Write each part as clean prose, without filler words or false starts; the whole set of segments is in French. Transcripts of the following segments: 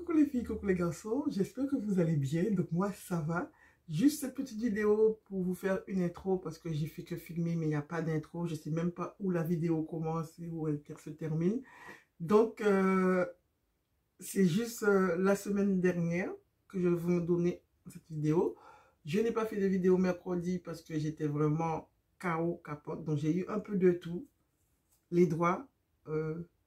Coucou les filles, coucou les garçons, j'espère que vous allez bien, donc moi ça va. Juste cette petite vidéo pour vous faire une intro parce que j'ai fait que filmer mais il n'y a pas d'intro, je sais même pas où la vidéo commence et où elle se termine. Donc c'est juste la semaine dernière que je vais vous donner cette vidéo. Je n'ai pas fait de vidéo mercredi parce que j'étais vraiment KO, capote, donc j'ai eu un peu de tout, les doigts,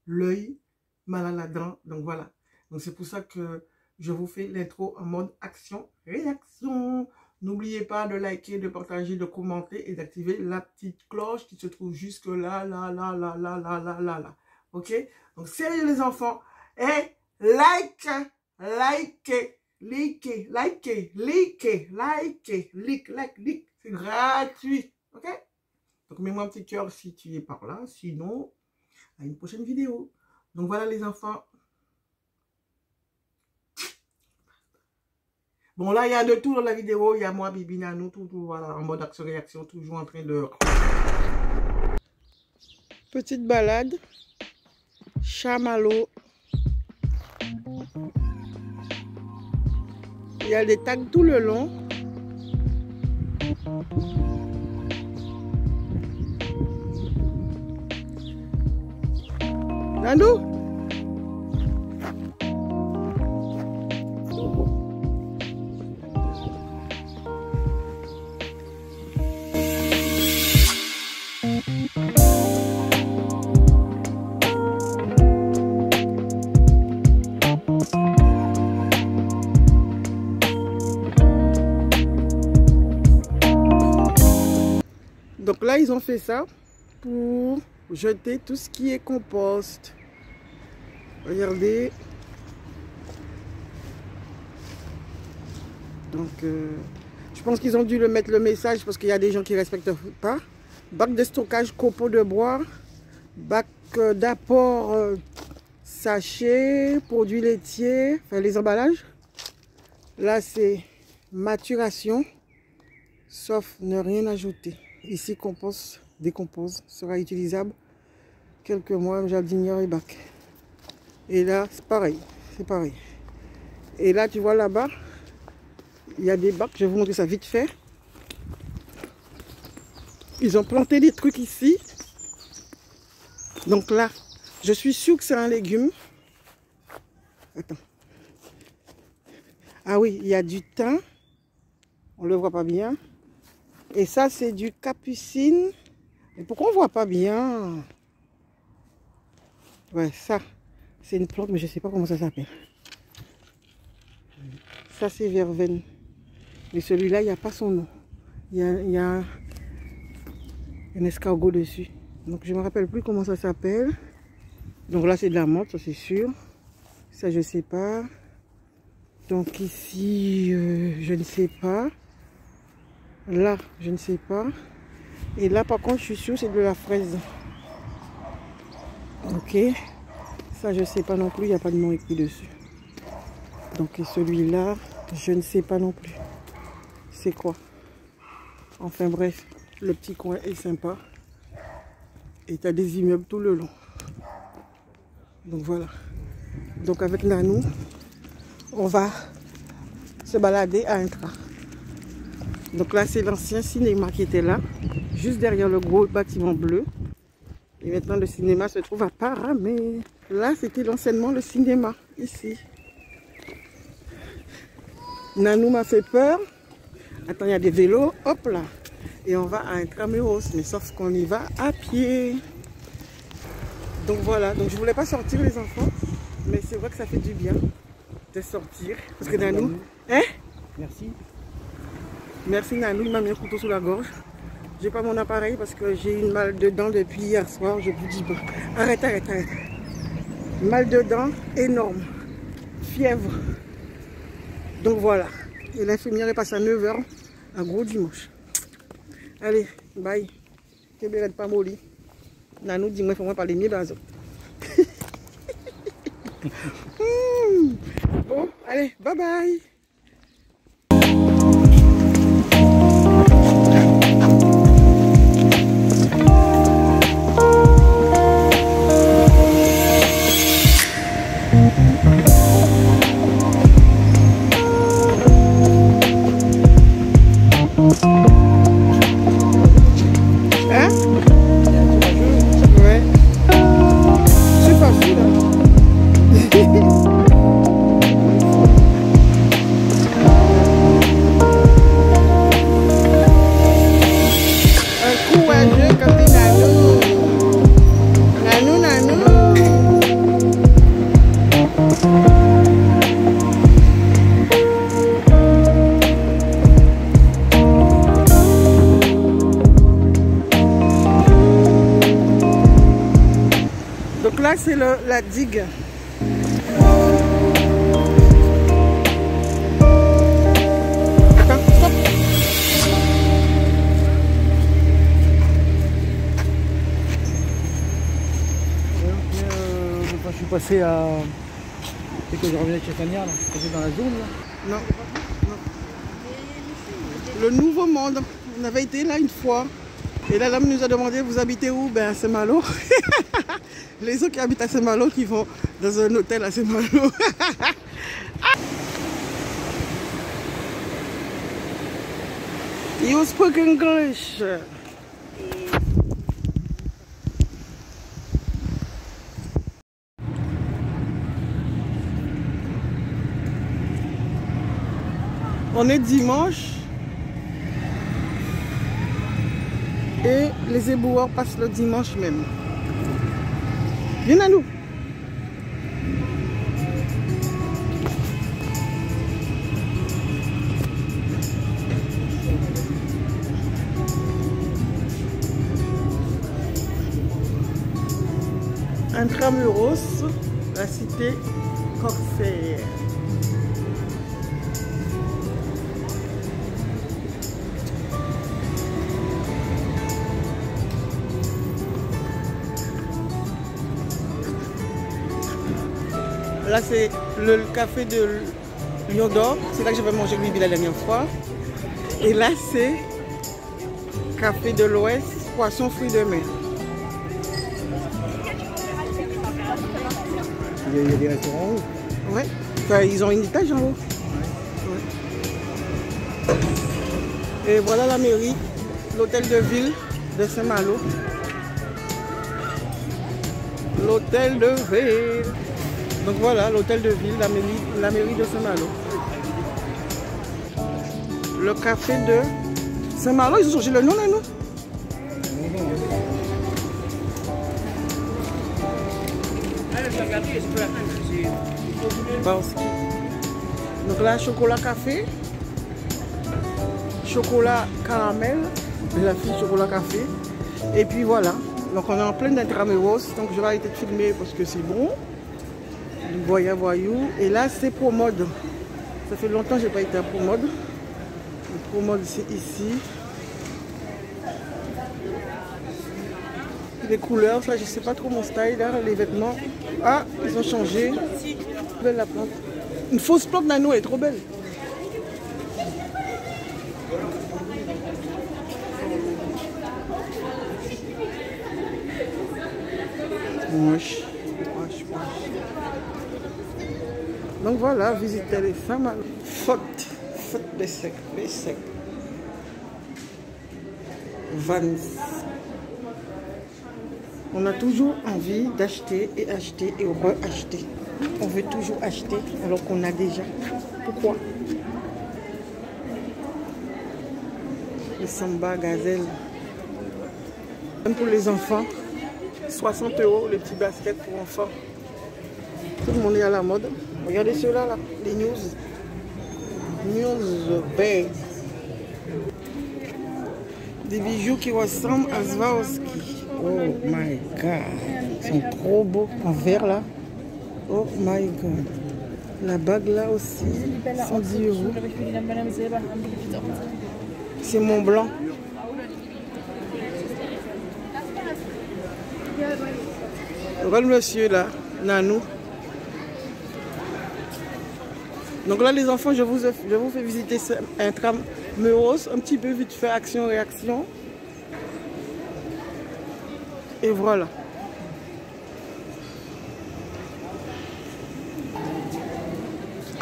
l'œil, mal à la dent, donc voilà. Donc c'est pour ça que je vous fais l'intro en mode action-réaction. N'oubliez pas de liker, de partager, de commenter et d'activer la petite cloche qui se trouve jusque là, là. Ok? Donc sérieux les enfants, et like, c'est gratuit. Ok? Donc mets-moi un petit cœur si tu es par là, sinon à une prochaine vidéo. Donc voilà les enfants. Bon, là, il y a de tout dans la vidéo. Il y a moi, Bibi, Nanou, tout, voilà, en mode action-réaction, toujours en train de... Petite balade. Chamallow. Il y a des tags tout le long. Nanou? Donc là, ils ont fait ça pour jeter tout ce qui est compost. Regardez. Donc, je pense qu'ils ont dû le mettre le message parce qu'il y a des gens qui ne respectent pas. Bac de stockage copeaux de bois. Bac d'apport sachets, produits laitiers, enfin les emballages. Là, c'est maturation, sauf ne rien ajouter. Ici, compost, décompose, sera utilisable quelques mois, jardinière et bac. Et là, c'est pareil, c'est pareil. Et là, tu vois là-bas, il y a des bacs, je vais vous montrer ça vite fait. Ils ont planté des trucs ici. Donc là, je suis sûre que c'est un légume. Attends. Ah oui, il y a du thym. On ne le voit pas bien. Et ça, c'est du capucine. Mais pourquoi on ne voit pas bien? Ouais, ça, c'est une plante, mais je ne sais pas comment ça s'appelle. Ça, c'est verveine. Mais celui-là, il n'y a pas son nom. Il y a un escargot dessus. Donc, je ne me rappelle plus comment ça s'appelle. Donc là, c'est de la menthe, ça c'est sûr. Ça, je ne sais pas. Donc ici, je ne sais pas. Là, je ne sais pas. Et là, par contre, je suis sûre, c'est de la fraise. Ok. Ça, je ne sais pas non plus. Il n'y a pas de nom écrit dessus. Donc, celui-là, je ne sais pas non plus. C'est quoi? Enfin, bref. Le petit coin est sympa. Et tu as des immeubles tout le long. Donc, voilà. Donc, avec Nanou, on va se balader à Intra. Donc là, c'est l'ancien cinéma qui était là, juste derrière le gros bâtiment bleu. Et maintenant, le cinéma se trouve à Paramé. Là, c'était l'anciennement le cinéma, ici. Nanou m'a fait peur. Attends, il y a des vélos, hop là. Et on va à Intramuros, mais sauf qu'on y va à pied. Donc voilà, donc je voulais pas sortir les enfants, mais c'est vrai que ça fait du bien de sortir. Parce que Nanou, hein? Merci. Merci Nanou, il m'a mis un couteau sous la gorge. J'ai pas mon appareil parce que j'ai une mal de dents depuis hier soir, je vous dis pas. Arrête. Mal de dents énorme. Fièvre. Donc voilà. Et l'infirmière est passée à 9 h, un gros dimanche. Allez, bye. Kébérette pas molli. Nanou, dis-moi, il faut moi parler mieux bazo. Bon, allez, bye bye. c'est la digue. Je suis passé à... C'est que je revenais de chez Tania, là. J'étais dans la zone, là. Non, non. Le Nouveau Monde. On avait été là une fois. Et la dame nous a demandé, vous habitez où? Ben à Saint-Malo. Les autres qui habitent à Saint-Malo qui vont dans un hôtel à Saint-Malo. You speak English. On est dimanche et les éboueurs passent le dimanche même. Viens à nous. Intramuros, la cité corsaire. Là, c'est le café de Lion d'Or. C'est là que j'avais mangé le bibi la dernière fois. Et là, c'est café de l'Ouest, poisson, fruits de mer. Il y a des restaurants en haut. Ouais. Enfin, ils ont une étage en haut. Ouais. Et voilà la mairie, l'hôtel de ville de Saint-Malo. L'hôtel de ville. Donc voilà, l'hôtel de ville, la mairie de Saint-Malo. Le café de Saint-Malo, ils ont changé le nom là, nous. Donc là, chocolat café, chocolat caramel, de la fille chocolat café. Et puis voilà, donc on est en plein d'intramuros, donc je vais arrêter de filmer parce que c'est bon. Voyou. Et là, c'est Promode. Ça fait longtemps que je n'ai pas été à Promode. Le Promode, c'est ici. Les couleurs, ça, je ne sais pas trop mon style. Là, les vêtements. Ah, ils ont changé. Belle la plante. Une fausse plante nano, elle est trop belle. Moche. Donc voilà, visiter les femmes. Faute Bessec. Vans. On a toujours envie d'acheter et acheter et re-acheter. On veut toujours acheter alors qu'on a déjà. Pourquoi? Les Samba Gazelle. Même pour les enfants, 60 € les petits baskets pour enfants. Tout le monde est à la mode. Regardez ceux-là, là, les news. News Bay. Des bijoux qui ressemblent à Swarovski. Oh my god. Ils sont trop beaux. En verre là. Oh my god. La bague là aussi. 110 €. C'est Mont Blanc. Regarde le monsieur là. Nanou. Donc là les enfants, je vous fais visiter Intramuros, un petit peu vite fait, action-réaction. Et voilà.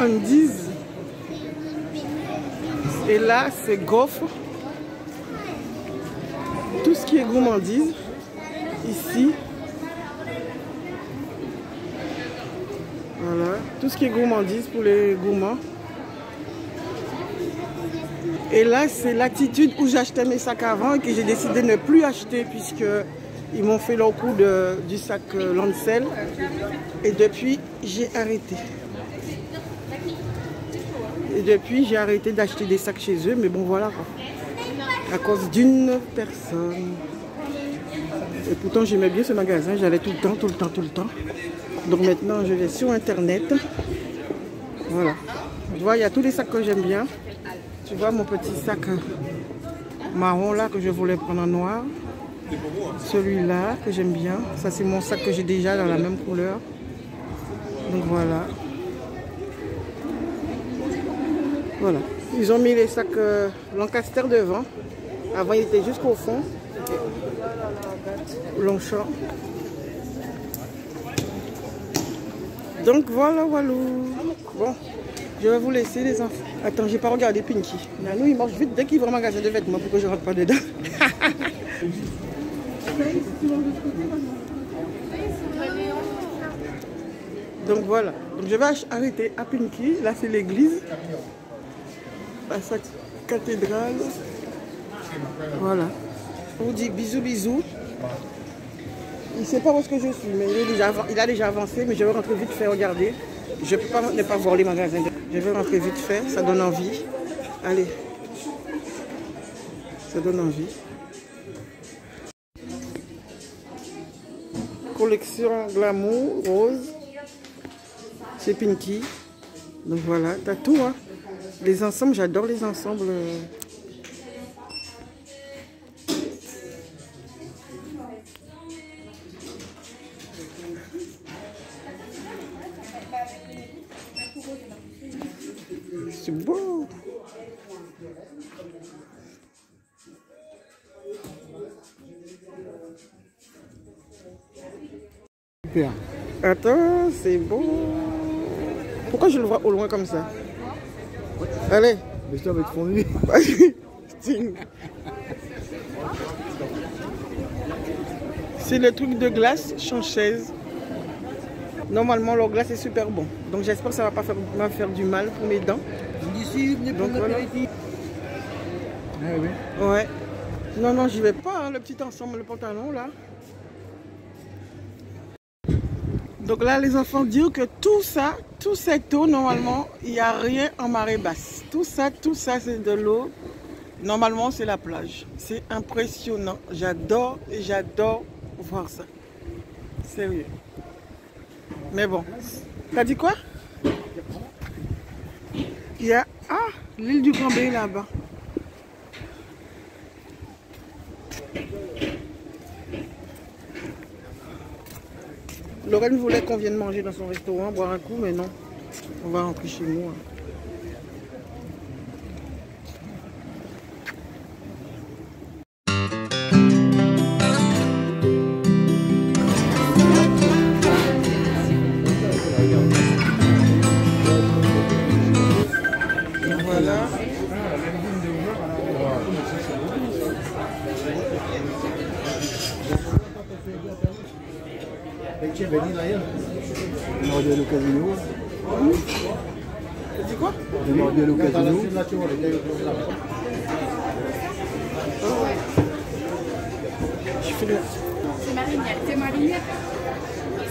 Andiz. Et là c'est gaufre. Tout ce qui est gourmandise. Ici. Voilà, tout ce qui est gourmandise pour les gourmands. Et là, c'est l'attitude où j'achetais mes sacs avant et que j'ai décidé de ne plus acheter puisque ils m'ont fait leur coup du sac Lancel. Et depuis, j'ai arrêté. Et depuis, j'ai arrêté d'acheter des sacs chez eux. Mais bon, voilà quoi. À cause d'une personne. Et pourtant, j'aimais bien ce magasin. J'allais tout le temps, tout le temps, tout le temps. Donc maintenant, je vais sur Internet. Voilà. Tu vois, il y a tous les sacs que j'aime bien. Tu vois mon petit sac marron là que je voulais prendre en noir. Celui-là que j'aime bien. Ça, c'est mon sac que j'ai déjà dans la même couleur. Donc voilà. Voilà. Ils ont mis les sacs Lancaster devant. Avant, il était jusqu'au fond. Longchamp. Donc voilà, voilà. Bon, je vais vous laisser les enfants. Attends, j'ai pas regardé Pinky. Nanou, il marche vite dès qu'il va au magasin de vêtements pour que je rentre pas dedans. Donc voilà. Donc je vais arrêter à Pinky. Là, c'est l'église. La cathédrale. Voilà. On vous dit bisous, bisous. Il ne sait pas où est-ce que je suis, mais il a déjà avancé, mais je vais rentrer vite fait regarder. Je ne peux pas ne pas voir les magasins. Je vais rentrer vite fait, ça donne envie. Allez. Ça donne envie. Collection Glamour, rose. C'est Pinky. Donc voilà, t'as tout, hein. Les ensembles, j'adore les ensembles. C'est beau. Super. Attends, c'est beau. Pourquoi je le vois au loin comme ça? Allez. Mais ça va être fondu. C'est le truc de glace Chanchaise. Normalement, leur glace est super bon. Donc j'espère que ça ne va pas me faire du mal pour mes dents. Donc voilà. Ah, oui. Ouais. Non, non, j'y vais pas, hein, le petit ensemble, le pantalon là. Donc là, les enfants disent que tout ça, tout cette eau, normalement, il n'y a rien en marée basse. Tout ça, c'est de l'eau. Normalement, c'est la plage. C'est impressionnant. J'adore et j'adore voir ça. Sérieux. Mais bon. T'as dit quoi? Il y a... Ah, l'île du Grand-Bay là-bas. Lorraine voulait qu'on vienne manger dans son restaurant, boire un coup, mais non. On va rentrer chez nous. Hein. Voilà. On aurait dû aller au casino. Tu dis quoi? On aurait dû aller au casino. Je fais le... C'est marinière. C'est marinière.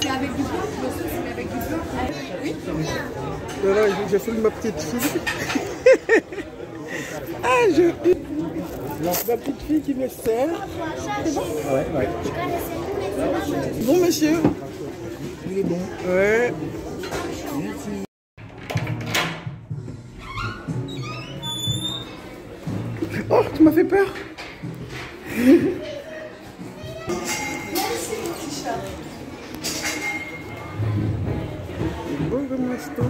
C'est avec du blanc. Le sauce, c'est avec du blanc. Oui. Voilà, je filme ma petite fille. Ah, ma petite fille qui me sert. C'est bon? Ouais. Bon, monsieur. Il est bon. Ouais. Oh, tu m'as fait peur. C'est beau comme resto.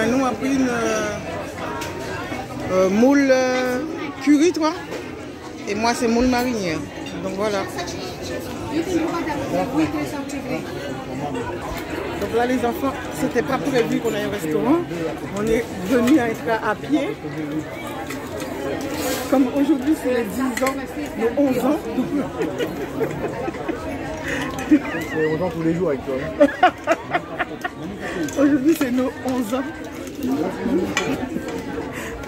Nous a pris une moule curry, toi. Et moi, c'est moule marinière. Donc voilà. Donc là, les enfants, c'était pas prévu qu'on aille au restaurant. On est venu à être à pied. Comme aujourd'hui, c'est les 10 ans, nos 11 ans. C'est 11 ans tous les jours avec toi. Aujourd'hui, c'est nos 11 ans.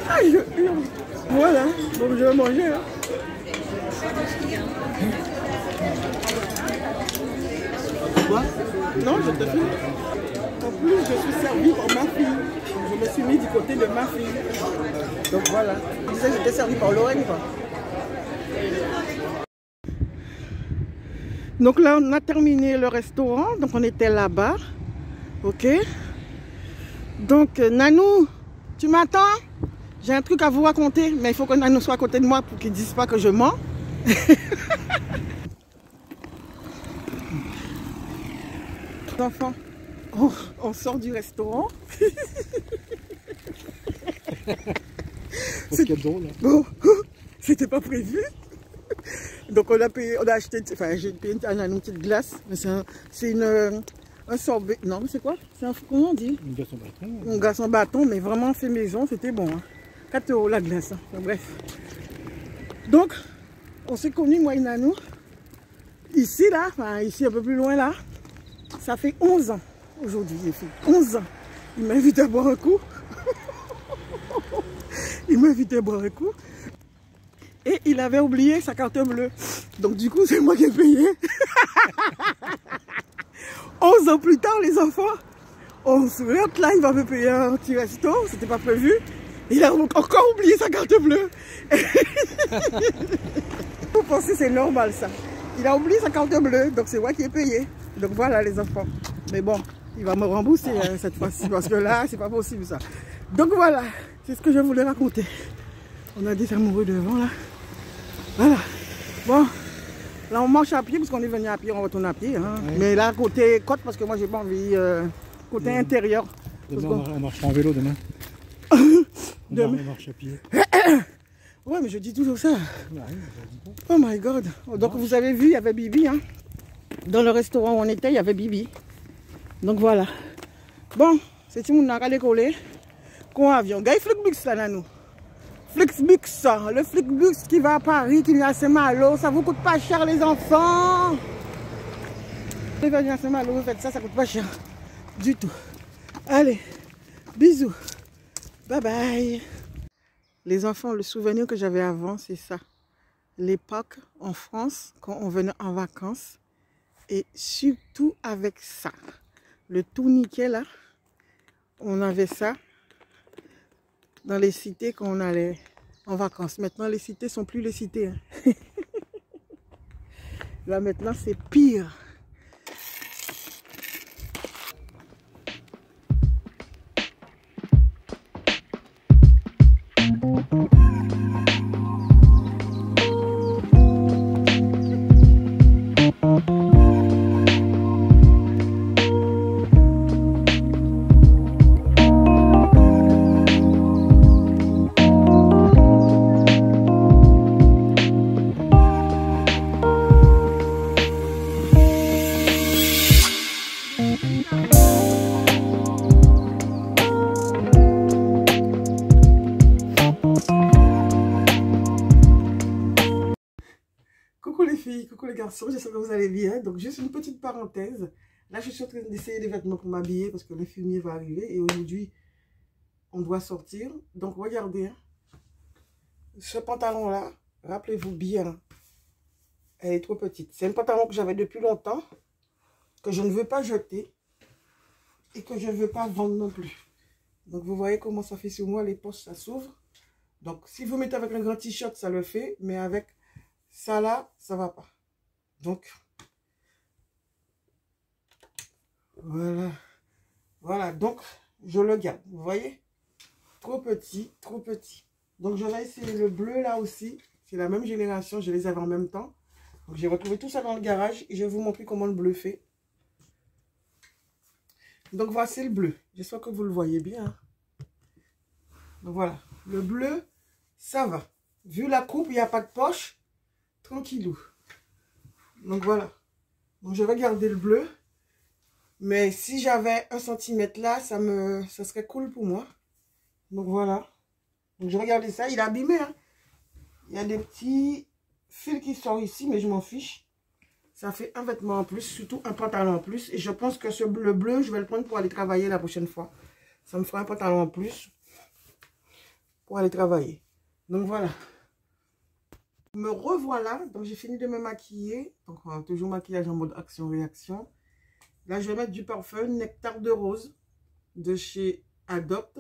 Ah, je hurle. Voilà, donc je vais manger. Hein. Quoi? Non, je te filme. En plus, je suis servie par ma fille. Je me suis mis du côté de ma fille. Donc voilà. Je disais que j'étais servie par Lorraine, quoi. Donc là, on a terminé le restaurant. Donc on était là-bas. Ok. Donc, Nanou, tu m'attends? J'ai un truc à vous raconter, mais il faut que Nanou soit à côté de moi pour qu'il ne dise pas que je mens. Enfants, on sort du restaurant. C'est drôle. Hein. Bon, c'était pas prévu. Donc on a payé, on a acheté, enfin j'ai payé une petite glace. C'est un sorbet. Non, c'est quoi? C'est un, comment on dit? Un glace en bâton. Un glace en bâton, mais vraiment fait maison, c'était bon. Hein. 4 € la glace. Hein. Enfin, bref. Donc, on s'est connus, moi et Nanou. Ici, là, enfin ici un peu plus loin, là. Ça fait 11 ans aujourd'hui, il fait 11 ans. Il m'a invité à boire un coup. Il m'a invité à boire un coup. Et il avait oublié sa carte bleue. Donc du coup, c'est moi qui ai payé. 11 ans plus tard, les enfants, on se regarde là, il va me payer un petit resto. C'était pas prévu. Il a encore oublié sa carte bleue. Vous pensez que c'est normal ça? Il a oublié sa carte bleue, donc c'est moi qui ai payé. Donc voilà les enfants. Mais bon, il va me rembourser cette fois-ci parce que là, c'est pas possible ça. Donc voilà, c'est ce que je voulais raconter. On a des amoureux devant là. Voilà. Bon, là on marche à pied parce qu'on est venu à pied, on retourne à pied. Hein. Ouais. Mais là, côté côte, parce que moi j'ai pas envie, côté intérieur. Demain, on marche en vélo demain. On marche à pied. Ouais, mais je dis toujours ça. Oh my God. Donc vous avez vu, il y avait Bibi. Hein. Dans le restaurant où on était, il y avait Bibi. Donc voilà. Bon, c'est tout le monde a décollé. Qu'on avion. Gaï Flixbus là, Nanou. Flixbus, le Flixbus qui va à Paris, qui vient à Saint-Malo. Ça vous coûte pas cher, les enfants. Vous venez à Saint-Malo, vous faites ça, ça coûte pas cher. Du tout. Allez, bisous. Bye bye. Les enfants, le souvenir que j'avais avant, c'est ça. L'époque en France, quand on venait en vacances. Et surtout avec ça. Le tourniquet là. On avait ça dans les cités quand on allait en vacances. Maintenant, les cités sont plus les cités. Hein. Là, maintenant, c'est pire. Coucou les filles, coucou les garçons, j'espère que vous allez bien. Donc juste une petite parenthèse. Là je suis en train d'essayer des vêtements pour m'habiller parce que l'infirmier va arriver et aujourd'hui on doit sortir. Donc regardez, hein. Ce pantalon là, rappelez-vous bien, elle est trop petite. C'est un pantalon que j'avais depuis longtemps, que je ne veux pas jeter et que je ne veux pas vendre non plus. Donc vous voyez comment ça fait sur moi, les poches ça s'ouvre. Donc si vous mettez avec un grand t-shirt ça le fait, mais avec ça là, ça va pas. Donc, voilà. Voilà, donc, je le garde. Vous voyez? Trop petit, trop petit. Donc, je vais essayer le bleu là aussi. C'est la même génération, je les avais en même temps. Donc, j'ai retrouvé tout ça dans le garage et je vais vous montrer comment le bleu fait. Donc, voici le bleu. J'espère que vous le voyez bien. Donc, voilà. Le bleu, ça va. Vu la coupe, il n'y a pas de poche. Tranquillou. Donc voilà. Donc je vais garder le bleu. Mais si j'avais 1 cm là, ça serait cool pour moi. Donc voilà. Donc je vais garder ça. Il est abîmé. Hein. Il y a des petits fils qui sortent ici, mais je m'en fiche. Ça fait un vêtement en plus, surtout un pantalon en plus. Et je pense que le bleu, je vais le prendre pour aller travailler la prochaine fois. Ça me fera un pantalon en plus pour aller travailler. Donc voilà. Me revoilà. Donc j'ai fini de me maquiller. Donc toujours maquillage en mode action-réaction. Là je vais mettre du parfum Nectar de Rose de chez Adopt.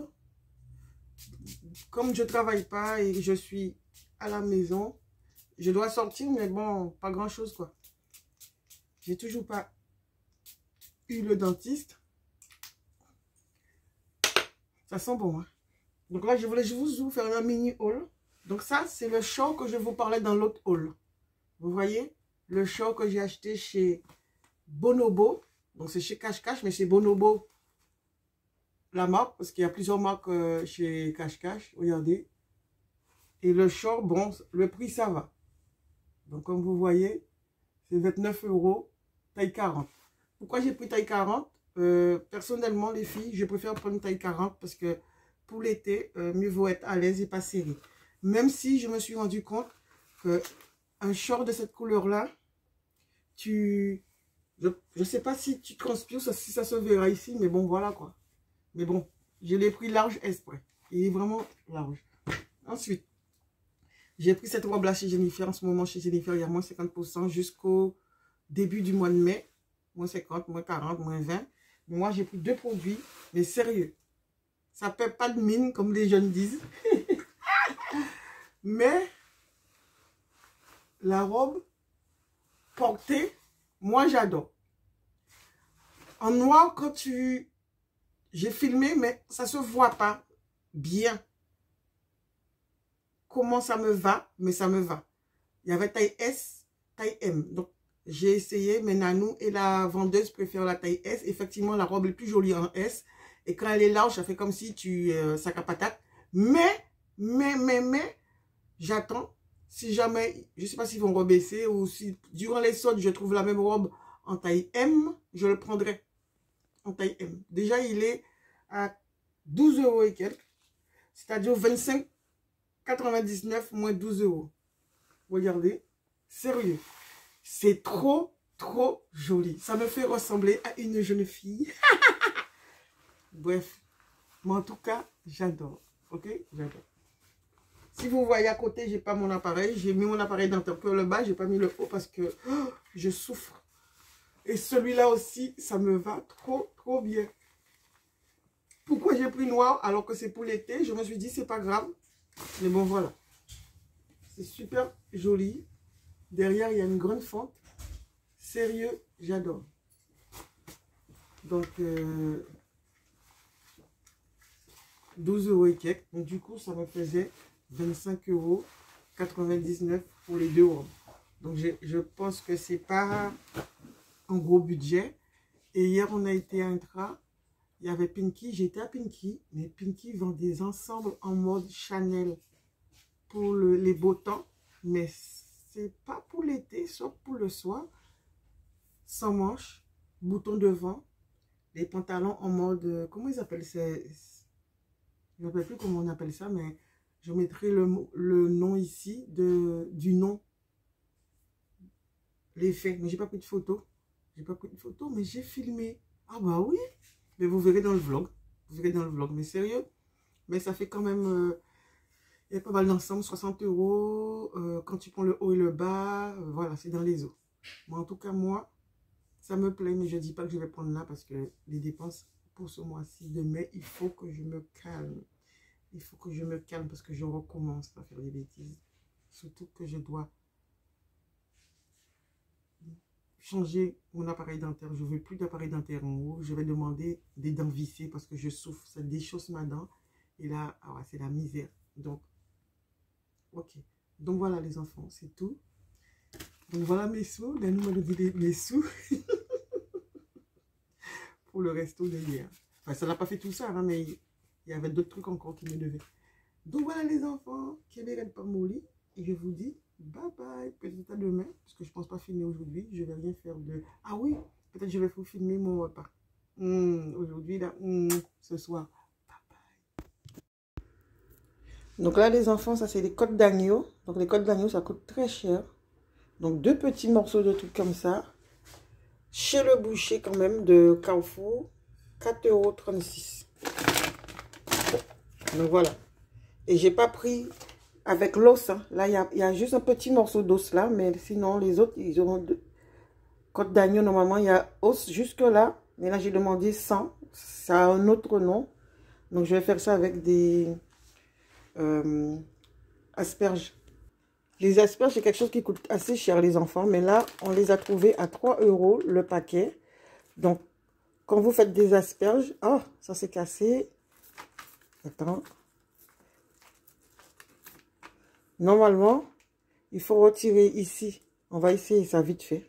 Comme je travaille pas et je suis à la maison, je dois sortir, mais bon, pas grand chose quoi. J'ai toujours pas eu le dentiste. Ça sent bon, hein? Donc là, je voulais vous faire un mini haul. Donc ça, c'est le short que je vous parlais dans l'autre haul. Vous voyez? Le short que j'ai acheté chez Bonobo. Donc c'est chez Cash Cash, mais c'est Bonobo la marque. Parce qu'il y a plusieurs marques chez Cash Cash. Regardez. Et le short, bon, le prix, ça va. Donc comme vous voyez, c'est 29 €, taille 40. Pourquoi j'ai pris taille 40? Personnellement, les filles, je préfère prendre taille 40 parce que pour l'été, mieux vaut être à l'aise et pas serré. Même si je me suis rendu compte que un short de cette couleur-là, je ne sais pas si tu transpires, si ça se verra ici, mais bon, voilà quoi. Mais bon, je l'ai pris large exprès. Il est vraiment large. Ensuite, j'ai pris cette robe-là chez Jennifer. En ce moment, chez Jennifer, il y a moins 50% jusqu'au début du mois de mai. Moins 50, moins 40, moins 20. Mais moi, j'ai pris 2 produits, mais sérieux. Ça ne paie pas de mine, comme les jeunes disent. Mais, la robe portée, moi, j'adore. En noir, quand j'ai filmé, mais ça ne se voit pas bien. Comment ça me va, mais ça me va. Il y avait taille S, taille M. Donc, j'ai essayé, mais Nanou et la vendeuse préfèrent la taille S. Effectivement, la robe est plus jolie en S. Et quand elle est large, ça fait comme si tu sac à patate. Mais, j'attends. Si jamais, je ne sais pas s'ils vont rebaisser ou si durant les soldes, je trouve la même robe en taille M, je le prendrai en taille M. Déjà, il est à 12 € et quelques. C'est-à-dire 25,99 moins 12 €. Regardez, sérieux. C'est trop joli. Ça me fait ressembler à une jeune fille. Bref. Mais en tout cas, j'adore. Ok? J'adore. Si vous voyez à côté, j'ai pas mon appareil. J'ai mis mon appareil dentaire pour le bas. J'ai pas mis le haut parce que je souffre. Et celui-là aussi, ça me va trop bien. Pourquoi j'ai pris noir alors que c'est pour l'été? Je me suis dit, c'est pas grave. Mais bon, voilà. C'est super joli. Derrière, il y a une grande fente. Sérieux, j'adore. Donc, 12 € et quelques. Donc, du coup, ça me faisait 25,99 € pour les 2 robes. Donc, je pense que c'est pas un gros budget. Et hier, on a été à Intra. Il y avait Pinky. J'étais à Pinky. Mais Pinky vend des ensembles en mode Chanel pour les beaux temps. Mais c'est pas pour l'été, sauf pour le soir. Sans manches, bouton devant, les pantalons en mode, comment ils appellent ça? Je ne sais plus comment on appelle ça, mais je mettrai le nom ici du nom. L'effet, mais j'ai pas pris de photo. J'ai pas pris de photo, mais j'ai filmé. Ah bah oui, mais vous verrez dans le vlog. Vous verrez dans le vlog, mais sérieux. Mais ça fait quand même, il y a pas mal d'ensemble, 60 €. Quand tu prends le haut et le bas, voilà, c'est dans les eaux. Mais en tout cas, moi, ça me plaît, mais je ne dis pas que je vais prendre là parce que les dépenses pour ce mois-ci de mai, il faut que je me calme. Il faut que je me calme parce que je recommence à faire des bêtises. Surtout que je dois changer mon appareil dentaire. Je ne veux plus d'appareil dentaire en haut. Je vais demander des dents vissées parce que je souffre. Ça déchausse ma dent. Et là, ah, c'est la misère. Donc, ok. Donc voilà les enfants, c'est tout. Donc voilà mes sous. Nous m'a donné mes sous. Pour le resto de hier. Enfin, ça n'a pas fait tout ça, hein, mais il y avait d'autres trucs encore qui me devaient. Donc voilà les enfants, Kébéren Pamouli. Et je vous dis bye bye. Peut-être à demain, parce que je ne pense pas filmer aujourd'hui. Je ne vais rien faire de... Ah oui, peut-être je vais vous filmer mon repas. Aujourd'hui, là, ce soir. Bye bye. Donc là les enfants, ça c'est les côtes d'agneau. Donc les côtes d'agneau, ça coûte très cher. Donc 2 petits morceaux de trucs comme ça. Chez le boucher quand même de Carrefour, 4,36 €. Donc voilà. Et j'ai pas pris avec l'os. Hein. Là, il y a juste un petit morceau d'os là. Mais sinon, les autres, ils auront côte d'agneau. Normalement, il y a os jusque là. Mais là, j'ai demandé 100. Ça a un autre nom. Donc, je vais faire ça avec des asperges. Les asperges, c'est quelque chose qui coûte assez cher, les enfants. Mais là, on les a trouvés à 3 € le paquet. Donc, quand vous faites des asperges... Oh, ça s'est cassé. Attends. Normalement, il faut retirer ici. On va essayer ça vite fait.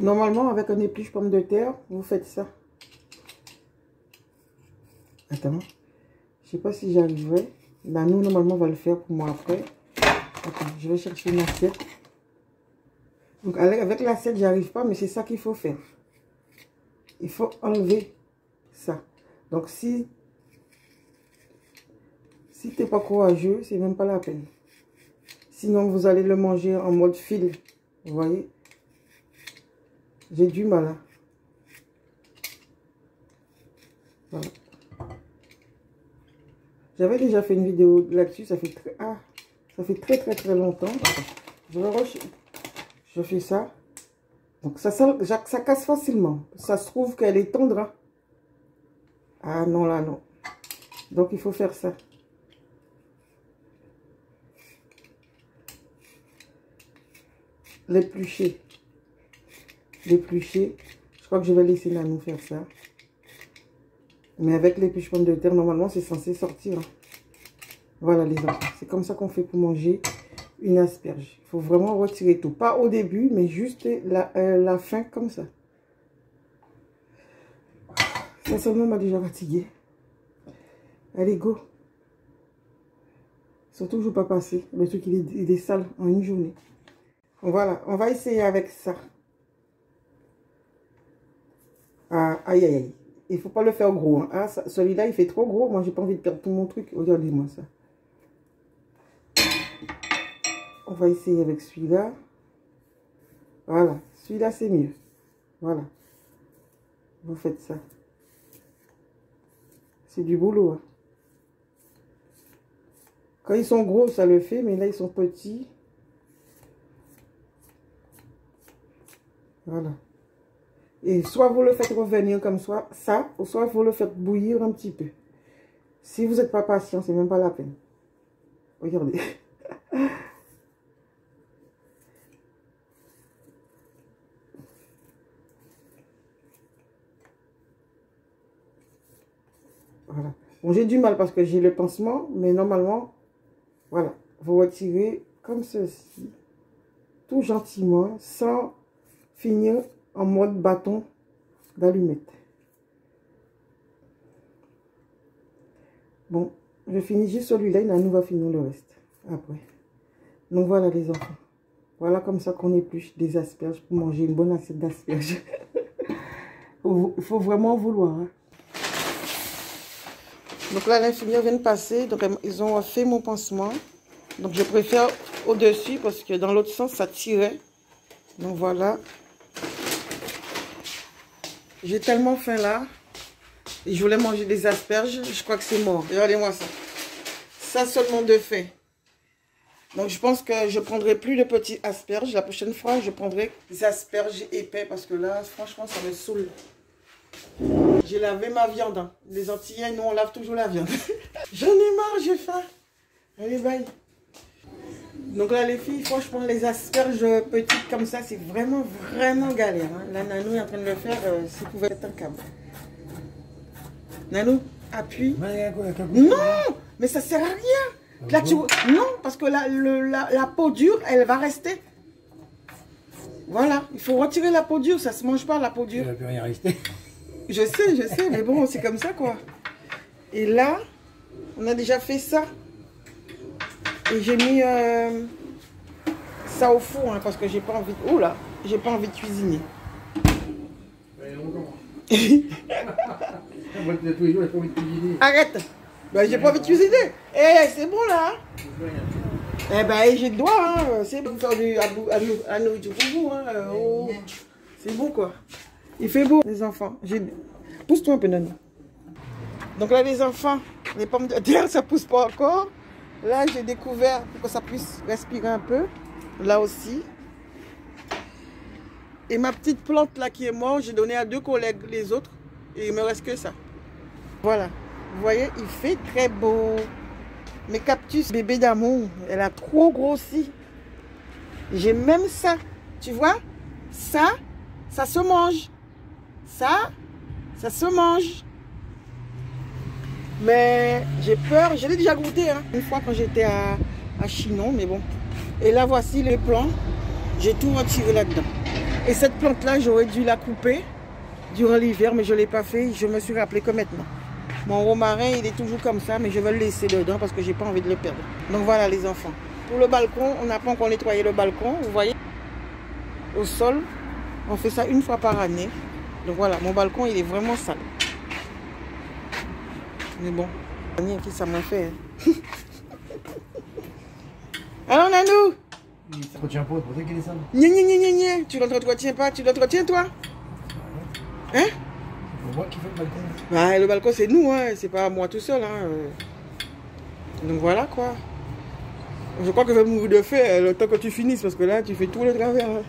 Normalement, avec un épluche pomme de terre, vous faites ça. Attends. Je sais pas si j'arriverai. Là, nous, normalement, on va le faire pour moi après. Attends, je vais chercher une assiette. Donc, avec l'assiette, j'arrive pas, mais c'est ça qu'il faut faire. Il faut enlever ça. Donc, si t'es pas courageux, c'est même pas la peine. Sinon, vous allez le manger en mode fil. Vous voyez? J'ai du mal. Hein? Voilà. J'avais déjà fait une vidéo là-dessus. Ça fait très longtemps. Je fais ça. Donc, ça casse facilement. Ça se trouve qu'elle est tendre. Hein? Ah non, là, non. Donc, il faut faire ça. L'éplucher. L'éplucher. Je crois que je vais laisser Nanou faire ça. Mais avec l'épluche pomme de terre, normalement, c'est censé sortir. Hein. Voilà, les enfants. C'est comme ça qu'on fait pour manger une asperge. Il faut vraiment retirer tout. Pas au début, mais juste la fin, comme ça. Ça seulement m'a déjà fatigué. Allez, go. Surtout que je ne veux pas passer. Le truc, il est sale en une journée. Voilà, on va essayer avec ça. Ah, aïe, aïe, aïe. Il ne faut pas le faire gros. Hein. Ah, celui-là, il fait trop gros. Moi, j'ai pas envie de perdre tout mon truc. Regardez-moi ça. On va essayer avec celui-là. Voilà. Celui-là, c'est mieux. Voilà. Vous faites ça. C'est du boulot. Hein. Quand ils sont gros, ça le fait. Mais là, ils sont petits. Voilà. Et soit vous le faites revenir comme ça, ou soit vous le faites bouillir un petit peu. Si vous n'êtes pas patient, c'est même pas la peine. Regardez. Voilà. Bon, j'ai du mal parce que j'ai le pansement, mais normalement, voilà. Vous retirez comme ceci, tout gentiment, sans finir en mode bâton d'allumette. Bon, je finis juste celui-là, et Nanou va finir le reste après. Donc voilà les enfants. Voilà comme ça qu'on épluche des asperges pour manger une bonne assiette d'asperges. Il faut vraiment vouloir. Hein. Donc là, l'infirmière vient de passer. Donc ils ont fait mon pansement. Donc je préfère au-dessus parce que dans l'autre sens, ça tirait. Donc voilà. J'ai tellement faim là. Et je voulais manger des asperges. Je crois que c'est mort. Regardez-moi ça. Ça seulement de fait. Donc je pense que je prendrai plus de petits asperges. La prochaine fois, je prendrai des asperges épais. Parce que là, franchement, ça me saoule. J'ai lavé ma viande. Hein. Les Antillais, nous, on lave toujours la viande. J'en ai marre, j'ai faim. Allez, bye. Donc là, les filles, franchement, les asperges petites comme ça, c'est vraiment galère. Hein. La Nanou est en train de le faire, s'il pouvait être un câble. Nanou, appuie. Non, mais ça sert à rien. Là, tu... Non, parce que la peau dure, elle va rester. Voilà, il faut retirer la peau dure, ça se mange pas la peau dure. Il ne peut rien rester. Je sais, mais bon, c'est comme ça, quoi. Et là, on a déjà fait ça. Et j'ai mis ça au four, hein, parce que j'ai pas envie... Oh là, j'ai pas envie de cuisiner. Arrête. Ben, j'ai pas envie de cuisiner. Eh, c'est bon, là. Eh ben, j'ai le droit, hein. C'est pour faire à nourriture pour vous, hein. Oh. C'est bon, quoi. Il fait beau, les enfants. Pousse-toi un peu, Nanou. Donc là, les enfants, les pommes de terre, ça pousse pas encore. Là, j'ai découvert pour que ça puisse respirer un peu. Là aussi. Et ma petite plante là qui est morte, j'ai donné à 2 collègues les autres. Et il me reste que ça. Voilà. Vous voyez, il fait très beau. Mes cactus bébé d'amour, elle a trop grossi. J'ai même ça. Tu vois? Ça se mange. Ça se mange. Mais j'ai peur. Je l'ai déjà goûté hein, une fois quand j'étais à Chinon. Mais bon. Et là, voici les plants. J'ai tout retiré là-dedans. Et cette plante-là, j'aurais dû la couper durant l'hiver, mais je ne l'ai pas fait. Je me suis rappelé que maintenant. Mon romarin, il est toujours comme ça, mais je vais le laisser dedans parce que je n'ai pas envie de le perdre. Donc voilà les enfants. Pour le balcon, on n'a pas encore nettoyé le balcon. Vous voyez, au sol, on fait ça une fois par année. Donc voilà, mon balcon, il est vraiment sale. Mais bon, qui ça m'a fait. Hein. Alors Nanou, Il s'entretient pas, c'est pour ça qu'il est sale. Tu l'entretiens pas, tu l'entretiens toi? Hein? C'est moi qui fais le balcon. Ouais, le balcon c'est nous, hein. C'est pas moi tout seul. Hein. Donc voilà quoi. Je crois que je vais mourir de faim le temps que tu finisses parce que là tu fais tout le travers. Hein.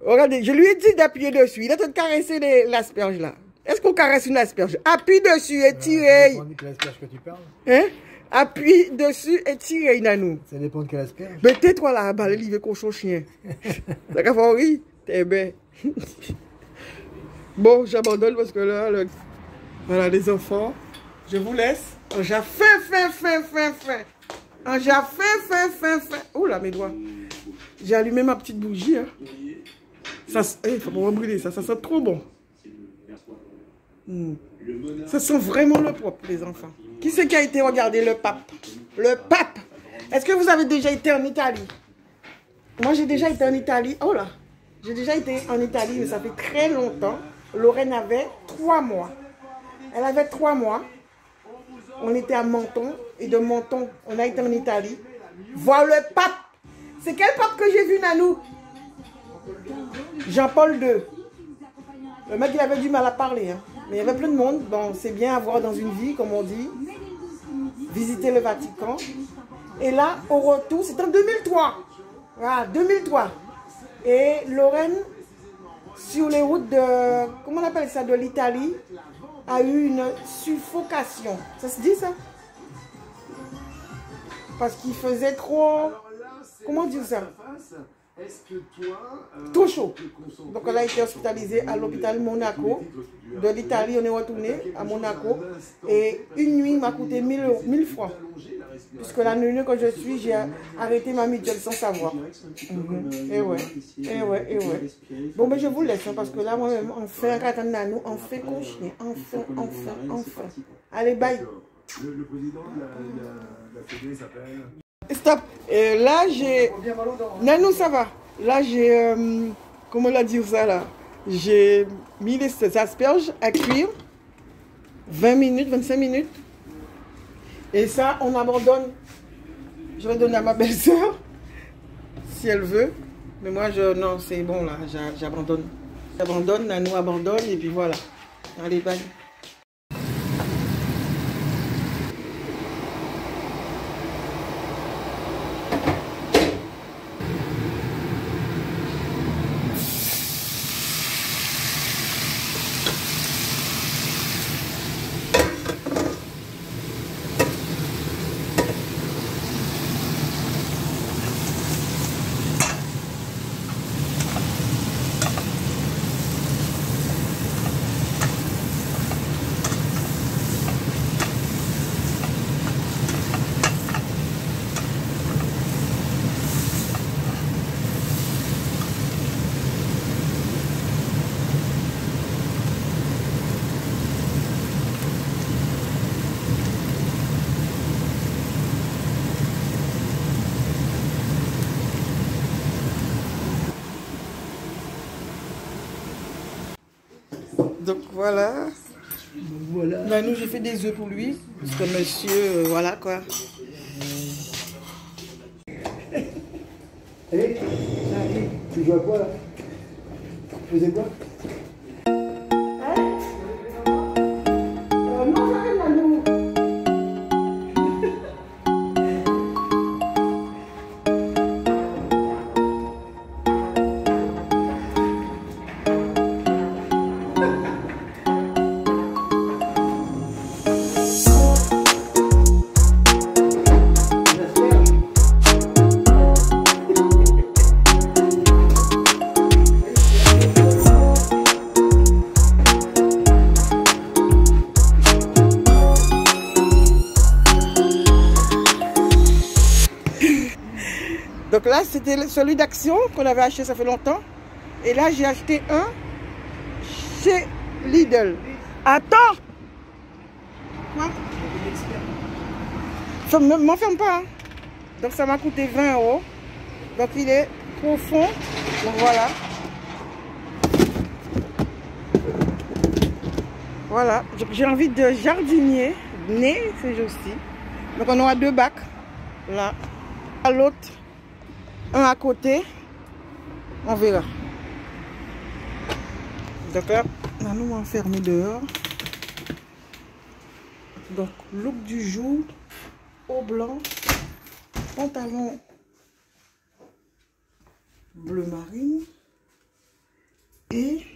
Regardez, je lui ai dit d'appuyer dessus. Il est en train de caresser l'asperge là. Est-ce qu'on caresse une asperge? Appuie dessus et tire. Ça dépend de quelle asperge que tu parles. Hein? Appuie dessus et tire, Nanou. Ça dépend de quelle asperge. Mais tais-toi là, bah, il veut cochon chien. T'as qu'à faire rire? T'es bien. Bon, j'abandonne parce que là, voilà les enfants, je vous laisse. J'ai faim. Oh là, mes doigts. J'ai allumé ma petite bougie. Hein. Ça, faut pas brûler ça sent trop bon. Ça sent vraiment le propre, les enfants. Qui c'est qui a été regarder le pape? Le pape! Est-ce que vous avez déjà été en Italie? Moi, j'ai déjà été en Italie. Oh là! J'ai déjà été en Italie, mais ça fait très longtemps. Lorraine avait 3 mois. Elle avait 3 mois. On était à Menton. Et de Menton, on a été en Italie. Voir le pape. C'est quel pape que j'ai vu, Nanou? Jean-Paul II. Le mec, il avait du mal à parler. Hein. Mais il y avait plein de monde. Bon, c'est bien à voir dans une vie, comme on dit. Visiter le Vatican. Et là, au retour, c'était en 2003. Voilà, 2003. Et Lorraine, sur les routes de, comment on appelle ça, de l'Italie, a eu une suffocation. Ça se dit ça? Parce qu'il faisait trop, comment dire ça? Trop chaud. Donc elle a été hospitalisée à l'hôpital Monaco. De l'Italie, on est retourné à Monaco. Et une nuit m'a coûté 1000 francs. Puisque la nuit que je suis, j'ai arrêté ma mutuelle sans savoir. Et ouais. Bon, mais je vous laisse, hein, parce que là, moi-même, on fait un raton nanou, on fait cochon. Enfin. Allez, bye. Le président de la fédé s'appelle... Stop. Et là, j'ai... Nanou, ça va. Là, j'ai... comment la dire ça, là? J'ai mis les asperges à cuire. 20 minutes, 25 minutes. Et ça, on abandonne. Je vais donner à ma belle-sœur. Si elle veut. Mais moi, non, c'est bon, là. J'abandonne. J'abandonne, Nanou abandonne. Et puis voilà. Allez, bye. Donc voilà. Nanou, j'ai fait des œufs pour lui. Parce que monsieur, voilà quoi. Tu joues à quoi là? Tu faisais quoi? Non, j'arrive à l'eau. Donc là, c'était celui d'Action qu'on avait acheté, ça fait longtemps. Et là, j'ai acheté un chez Lidl. Attends! Quoi? M'enferme pas. Hein. Donc ça m'a coûté 20 €. Donc il est profond. Donc voilà. Voilà. J'ai envie de jardinier né ces jours-ci. Donc on aura 2 bacs. Là. À l'autre. Un à côté, on verra. Donc là, nous on va enfermer dehors. Donc, look du jour, haut blanc, pantalon bleu marine et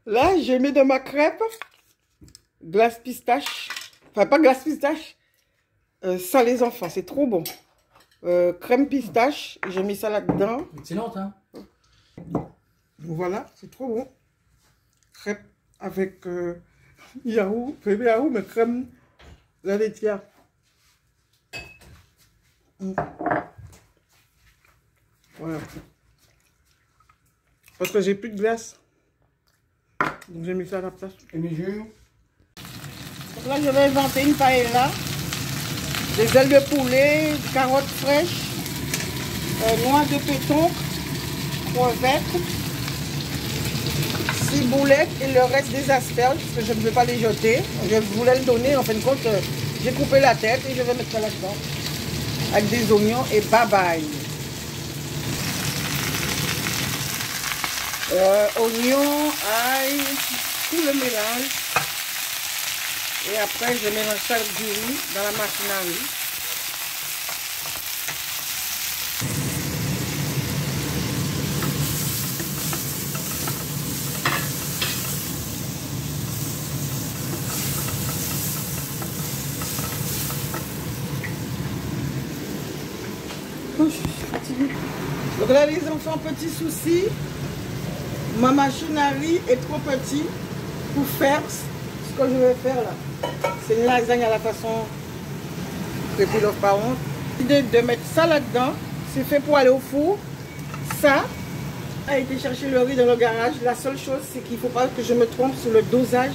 là, je mets dans ma crêpe glace pistache, enfin pas glace pistache, sans les enfants, c'est trop bon. Crème pistache, j'ai mis ça là-dedans. Excellente, hein? Voilà, c'est trop bon. Crêpe avec yaourt, bébé yaourt, mais crème la laitière. Voilà. Parce que j'ai plus de glace. Donc j'ai mis ça à la place. Et mes jus? Donc là, je vais inventer une paella. Des ailes de poulet, des carottes fraîches, noix de pétanque, crevettes, ciboulette et le reste des asperges, parce que je ne veux pas les jeter. Je voulais le donner, en fin de compte, j'ai coupé la tête et je vais mettre ça là-dedans. Avec des oignons et bye bye. Oignons, ail, tout le mélange. Et après, je mélange ça avec du riz dans la machine à riz. Oh, je suis fatiguée. Donc là, les enfants, petit souci. Ma machine à riz est trop petite pour faire ce que je vais faire là. C'est une lasagne à la façon de Pilaf Parent. L'idée de mettre ça là-dedans, c'est fait pour aller au four. Ça a été chercher le riz dans le garage. La seule chose, c'est qu'il ne faut pas que je me trompe sur le dosage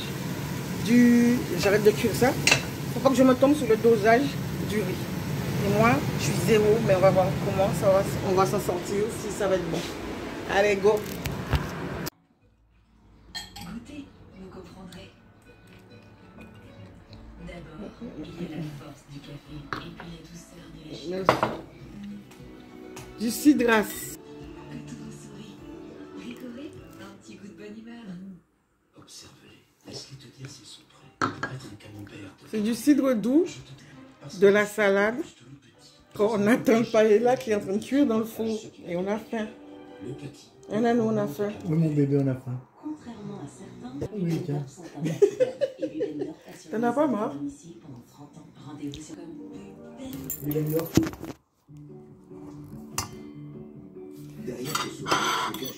du... J'arrête de cuire ça. Il ne faut pas que je me trompe sur le dosage du riz. Et moi, je suis zéro, mais on va voir comment ça va, on va s'en sortir, si ça va être bon. Allez, go! Goûtez, vous comprendrez. D'abord, il y a la force du café et puis la douceur de la chimie. Du cidras. Que tout vous sourit. Ricoré, un petit coup de bonne humeur. Observe-les. Laisse-les te dire s'ils sont prêts. Peut-être un camembert. C'est du cidre doux, de la salade. On attend le paella qui est en train de cuire dans le four. Et on a faim. Le petit. Et là, nous, on a faim. Oui, mon bébé, on a faim. Contrairement à certains, les Oui, tiens. vendeurs sont infidèles et Bibender assure T'en as pas marre? ici pendant 30 ans. Rendez-vous sur comme Il aime l'or.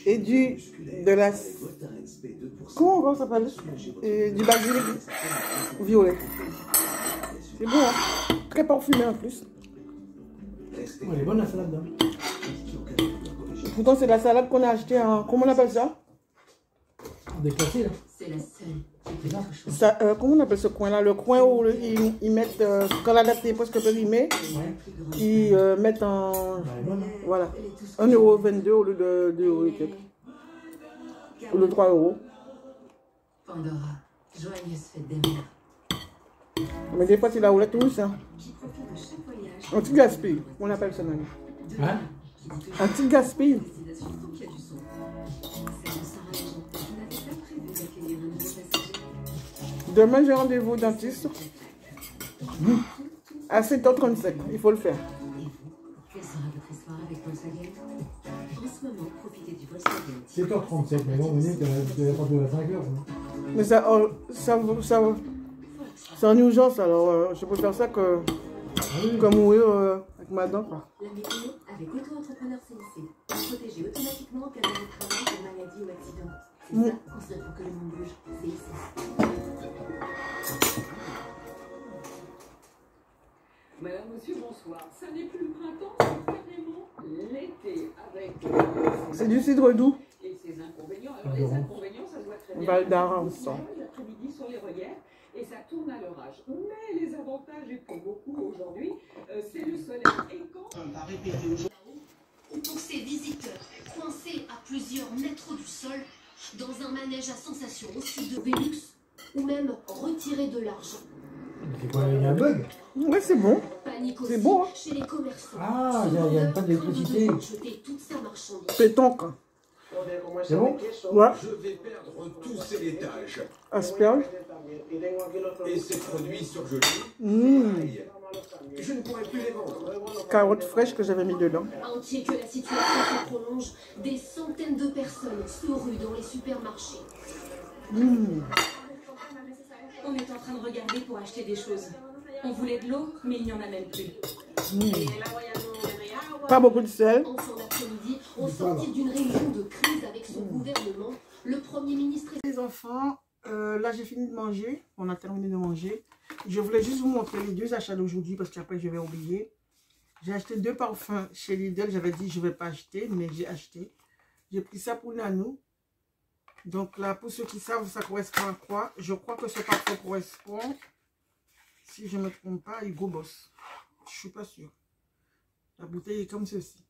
Et de la... Comment on s'appelle? Du basilic violet. C'est bon, hein? Très parfumé en plus. Elle est bonne la salade, hein? Pourtant, c'est de la salade qu'on a acheté en... Comment on appelle ça? Déclassée, là. c'est la seule qui peut être choisie. Ça, comment on appelle ce coin-là? Le coin où ils mettent, quand la date est presque périmée, ils mettent en... Elle est bonne, hein? Voilà. 1,22 € au lieu de 2 € et quelques. Au lieu de 3 €. Pandora, joyeuse fête des mères. Mais des fois, c'est la roulette rousse. Hein. Anti-gaspille. On appelle ça maintenant. Hein? Anti-gaspille. Demain, j'ai rendez-vous au dentiste. À 7h35. Il faut le faire. Quelle sera votre histoire avec Volkswagen? En ce moment, profitez du Volkswagen. 7h37, mais bon, vous venez de pas de 5h. Mais c'est en urgence, alors je préfère ça que mourir avec ma dent. Quoi. La météo avec Auto-entrepreneur CIC. Protégé automatiquement en cas de travail, de maladie ou accident. C'est ça qu'on se pour que le monde bouge. CIC. Madame, monsieur, bonsoir. Ça n'est plus le printemps, c'est carrément l'été avec C'est du cidre doux. et ses inconvénients. Alors les inconvénients, ça se voit très bien. Val d'Aran, ça. L'après-midi sur les reliefs et ça tourne à l'orage. Mais les avantages, et pour beaucoup aujourd'hui, c'est le soleil. Et quand Ou pour ces visiteurs coincés à plusieurs mètres du sol dans un manège à sensations aussi de Velux ou même retirer de l'argent. C'est quoi, il y a un bug? Ouais, c'est bon. Panique C'est aussi bon, hein. chez les commerçants. Ah, il y a pas d'électricité. Jeter toute sa marchandise. Pétanque. C'est bon? Ouais. Je vais perdre tous ces laitages. Asperge. Et ces produits surgelés, je ne pourrai plus les vendre. Carottes fraîches que j'avais mis dedans. Entier que la situation se prolonge, des centaines de personnes se ruent dans les supermarchés. On est en train de regarder pour acheter des choses. On voulait de l'eau, mais il n'y en a même plus. Pas beaucoup de sel. En fin d'après-midi, au sortir d'une réunion de crise avec son gouvernement, le Premier ministre... Les enfants, là j'ai fini de manger. On a terminé de manger. Je voulais juste vous montrer les deux achats d'aujourd'hui parce qu'après je vais oublier. J'ai acheté 2 parfums chez Lidl. J'avais dit je ne vais pas acheter, mais j'ai acheté. J'ai pris ça pour Nanou. Donc là, pour ceux qui savent, ça correspond à quoi? Je crois que ce parfum correspond, si je ne me trompe pas, à Hugo Boss. Je ne suis pas sûre. La bouteille est comme ceci.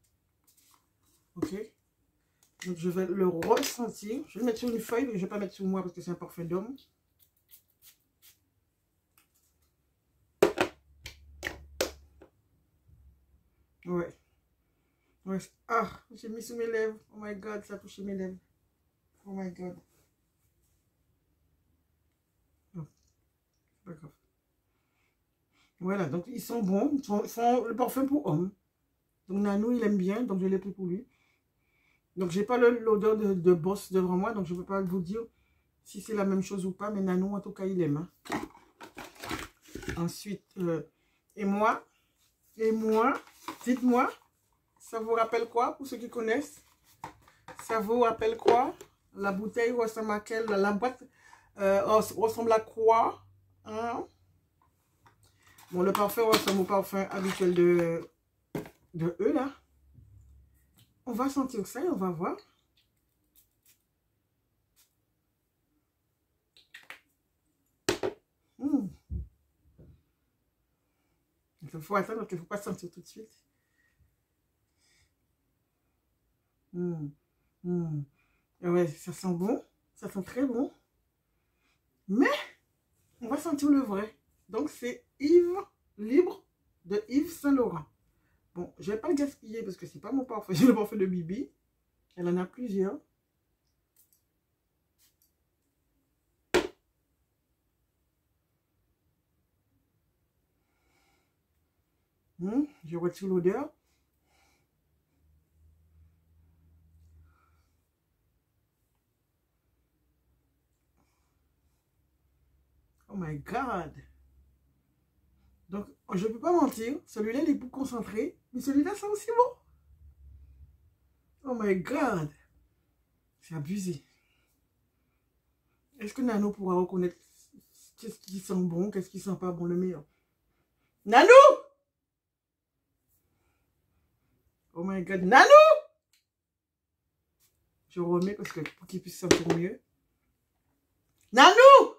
Ok? Donc je vais le ressentir. Je vais le mettre sur une feuille, mais je ne vais pas mettre sur moi parce que c'est un parfum d'homme. Ouais. Ouais. Ah, j'ai mis sur mes lèvres. Oh my god, ça a touché mes lèvres. Oh my god. Non, c'est pas grave. Voilà, donc ils sont bons. Ils font le parfum pour homme. Donc Nanou, il aime bien, donc je l'ai pris pour lui. Donc j'ai pas l'odeur de Boss devant moi, donc je ne peux pas vous dire si c'est la même chose ou pas, mais Nanou, en tout cas, il aime. Hein. Ensuite, et moi, dites-moi, ça vous rappelle quoi pour ceux qui connaissent? Ça vous rappelle quoi? La bouteille ressemble à quelle? La boîte ressemble à quoi? Hein? Bon, le parfum ressemble au parfum habituel de eux, là. On va sentir ça et on va voir. Il faut attendre parce qu'il ne faut pas sentir tout de suite. Ouais, ça sent bon. Ça sent très bon. Mais, on va sentir le vrai. Donc, c'est Yves Libre de Yves Saint Laurent. Bon, je ne vais pas le gaspiller parce que c'est pas mon parfum. J'ai le parfum de Bibi. Elle en a plusieurs. Je retire l'odeur. Oh my god. Donc, je ne peux pas mentir. Celui-là, il est plus concentré. Mais celui-là, c'est aussi bon. Oh my god. C'est abusé. Est-ce que Nanou pourra reconnaître qu'est-ce qui sent bon, qu'est-ce qui sent pas bon, le meilleur? Nanou! Oh my god. Nanou! Je remets parce que pour qu'il puisse sentir mieux. Nanou!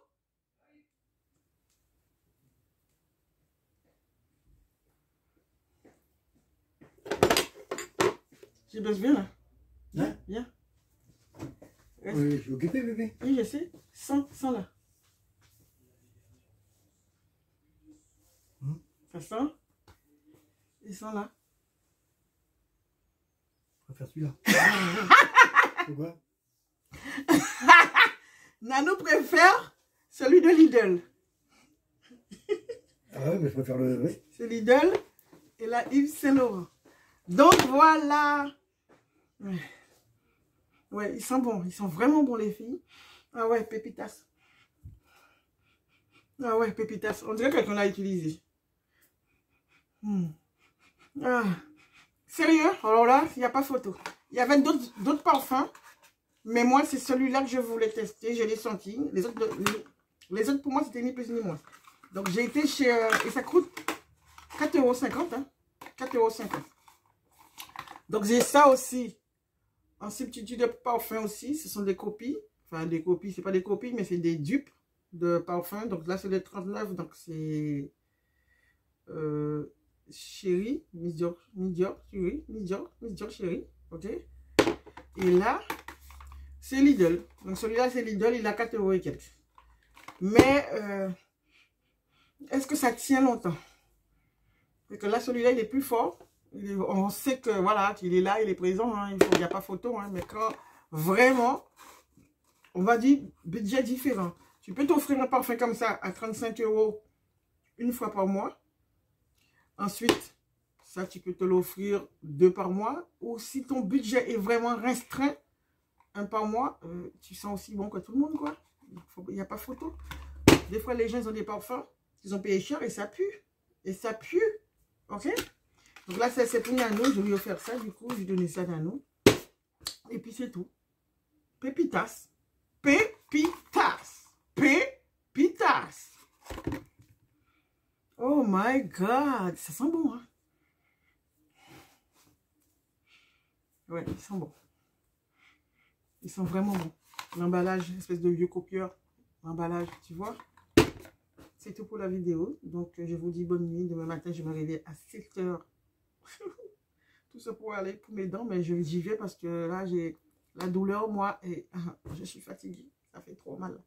J'ai besoin là. Hein? Viens. Oui, je suis occupé, bébé. Oui, je sais. Sens là. Ça sent. Ils sont là. On va faire celui-là. Pourquoi? Nano préfère celui de Lidl. Ah ouais, mais je préfère le... Oui. C'est Lidl et la Yves Saint Laurent. Donc voilà. Ouais, ils sont bons. Ils sont vraiment bons, les filles. Ah ouais, pépitas. Ah ouais, pépitas. On dirait que quelqu'un l'a utilisé. Ah. Sérieux? Alors là, il n'y a pas photo. Il y avait d'autres parfums. Mais moi, c'est celui-là que je voulais tester. Je l'ai senti. Les autres, pour moi, c'était ni plus ni moins. Donc, j'ai été chez... et ça coûte 4,50 €. Hein. 4,50 €. Donc, j'ai ça aussi. En substitut de parfum aussi. Ce sont des copies. Enfin, des copies. C'est pas des copies, mais c'est des dupes de parfum. Donc, là, c'est le 39. Donc, c'est... Chérie. Miss Dior, Chérie. Ok. Et là... c'est Lidl. Donc celui-là, c'est Lidl. Il a 4 € et quelques. Mais, est-ce que ça tient longtemps? Parce que là, celui-là, il est plus fort. On sait que, voilà, qu'il est là, il est présent. Hein, il n'y a pas photo. Hein, mais quand, vraiment, on va dire, budget différent. Tu peux t'offrir un parfum comme ça à 35 € une fois par mois. Ensuite, ça, tu peux te l'offrir 2 par mois. Ou si ton budget est vraiment restreint, 1 par mois, tu sens aussi bon que tout le monde, quoi. Il n'y a pas photo. Des fois, les gens, ils ont des parfums, ils ont payé cher et ça pue. Et ça pue. Ok? Donc là, c'est pour Nano. Je lui ai offert ça, du coup. Je lui ai donné ça à Nano. Et puis, c'est tout. Pépitas. Pépitas. Pépitas. Oh my God. Ça sent bon, hein? Ouais, ils sont bons. Ils sont vraiment bons. L'emballage, espèce de vieux copieur. L'emballage, tu vois. C'est tout pour la vidéo. Donc, je vous dis bonne nuit. Demain matin, je me réveille à 7 h. Tout ça pour aller pour mes dents. Mais j'y vais parce que là, j'ai la douleur, moi. Et je suis fatiguée. Ça fait trop mal.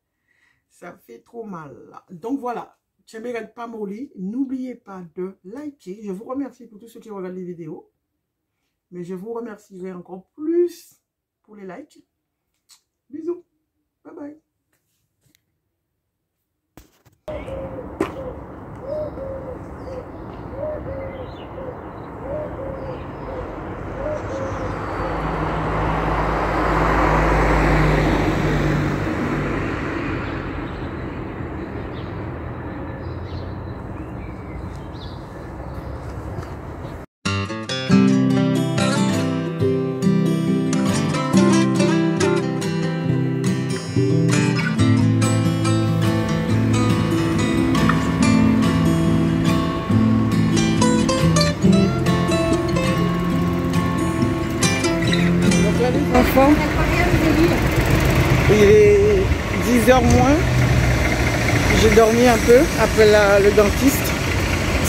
Ça fait trop mal. Donc, voilà. Tchembered Pamoli. N'oubliez pas de liker. Je vous remercie pour tous ceux qui regardent les vidéos. Mais je vous remercierai encore plus pour les likes. Bisous. Bye bye. Enfants, il est 10 h moins. J'ai dormi un peu après le dentiste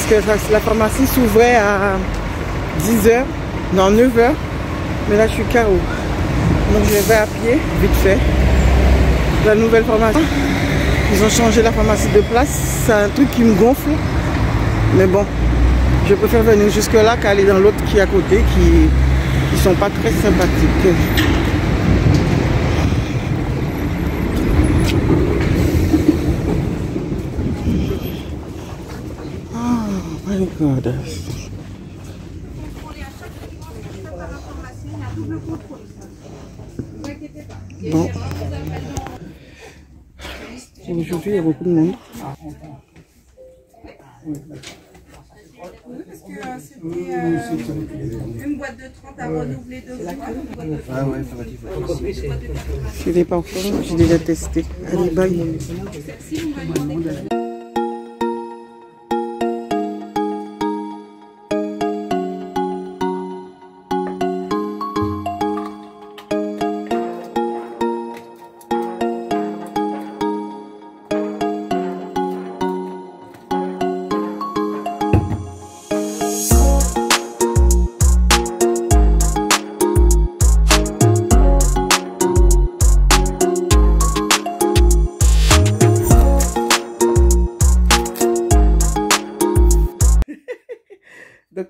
parce que la pharmacie s'ouvrait à 10 h, non 9 h, mais là je suis KO. Donc je vais à pied vite fait. La nouvelle pharmacie, ils ont changé la pharmacie de place. C'est un truc qui me gonfle, mais bon, je préfère venir jusque là qu'aller dans l'autre qui est à côté, qui sont pas très sympathiques. Oh my God. Bon. Aujourd'hui, il y a beaucoup de monde. Parce que c'était une boîte de 30 à renouveler 2 fois. Ah ouais, ça va. C'est des parfums, j'ai déjà testé. Allez, bye.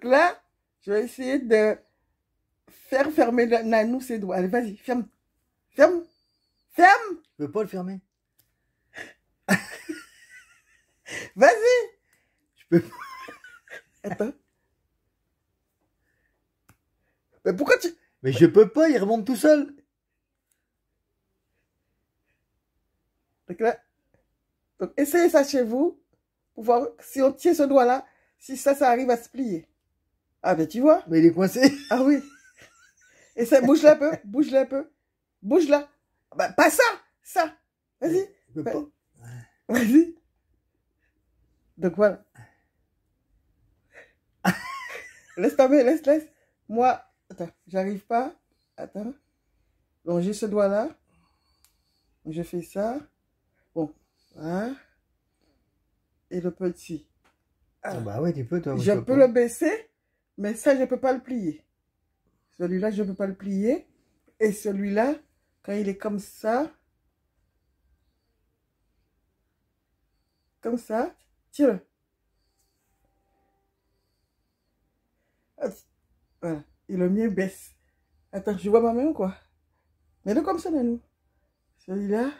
là, je vais essayer de faire fermer Nanou ses doigts. Allez, vas-y, ferme. Ferme. Ferme. Je peux pas le fermer. Vas-y. Je peux pas. Attends. Mais pourquoi tu... Mais je peux pas, il remonte tout seul. Donc là, donc essayez ça chez vous, pour voir si on tient ce doigt-là, si ça arrive à se plier. Ah ben tu vois. Mais il est coincé. Ah oui. Et ça, bouge-la un peu, bouge-la un peu. Bouge-la. Bah, pas ça, ça. Vas-y. Je peux pas. Vas-y. Donc voilà. Laisse tomber, laisse. Moi, attends, j'arrive pas. Attends. Donc j'ai ce doigt-là. Je fais ça. Bon, voilà. Et le petit. Ah bah ouais, tu peux, toi. Je peux le baisser, mais ça, je peux pas le plier. Celui-là, je peux pas le plier. Et celui-là, quand il est comme ça, tire-le. Voilà. Et le mien baisse. Attends, je vois ma main ou quoi? Mets-le comme ça, Nanou. Celui-là.